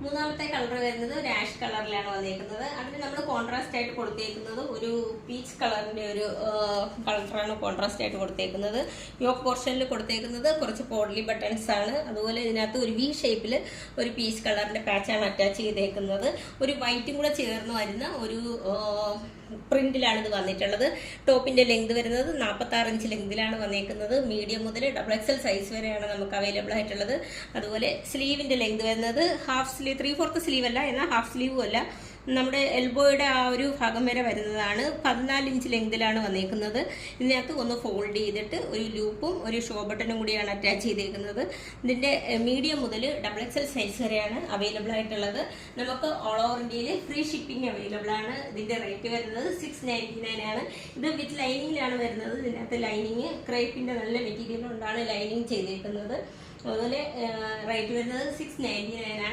മൂന്നാമത്തെ കളർ വരുന്നത് ഒരു ആഷ് കളറിലാണ് വന്നേക്കുന്നത്. അതിന് നമ്മൾ കോൺട്രാസ്റ്റ് ആയിട്ട് കൊടുത്തേക്കുന്നത് ഒരു പീച്ച് കളറിന്റെ ഒരു കളറാണ് കോൺട്രാസ്റ്റ് ആയിട്ട് കൊടുത്തേക്കുന്നത്. യോക്ക് പോർഷനിൽ കൊടുത്തേക്കുന്നത് കുറച്ച് പോഡ്ലി ബട്ടൺസ് ആണ്. അതുപോലെ ഇതിനകത്ത് ഒരു വി ഷേപ്പിൽ ഒരു പീച്ച് കളറിന്റെ പാച്ചാണ് അറ്റാച്ച് ചെയ്തേക്കുന്നത്. ഒരു വൈറ്റും കൂടെ ചേർന്ന് വരുന്ന ഒരു പ്രിന്റിലാണ് ഇത് വന്നിട്ടുള്ളത്. ടോപ്പിന്റെ ലെങ്ത് വരുന്നത് 46 ഇഞ്ച് ലെങ്തിലാണ് വന്നേക്കുന്നത്. മീഡിയം മുതൽ XXL സൈസ് വരെയാണ് നമുക്ക് അവൈലബിൾ ആയിട്ടുള്ളത്. അതുപോലെ സ്ലീവിന്റെ ലെങ്ത് വരുന്നത് ഹാഫ് സ്ലീവ് 3/4 സ്ലീവ് അല്ല, എന്നാൽ ഹാഫ് സ്ലീവും അല്ല, നമ്മുടെ എൽബോയുടെ ആ ഒരു ഭാഗം വരെ വരുന്നതാണ്. 14 ഇഞ്ച് ലെങ്തിലാണ് വന്നേക്കുന്നത്. ഇതിനകത്ത് ഒന്ന് ഫോൾഡ് ചെയ്തിട്ട് ഒരു ലൂപ്പും ഒരു ഷോ ബട്ടണും കൂടിയാണ് അറ്റാച്ച് ചെയ്തേക്കുന്നത്. ഇതിന്റെ മീഡിയം മുതൽ XXL സൈസ് വരെയാണ് അവൈലബിൾ ആയിട്ടുള്ളത്. നമുക്ക് ഓൾ ഓവർ ഇന്ത്യയിൽ ഫ്രീ ഷിപ്പിംഗ് അവൈലബിൾ ആണ്. ഇതിന്റെ റേറ്റ് വരുന്നത് 699 ആണ്. ഇത് വിത്ത് ലൈനിങ്ങിലാണ് വരുന്നത്. ഇതിനകത്ത് ലൈനിങ് ക്രേപ്പിന്റെ നല്ല മെറ്റീരിയൽ കൊണ്ടാണ് ലൈനിങ് ചെയ്തേക്കുന്നത്. അതുപോലെ റേറ്റ് വരുന്നത് 699 ആണ്.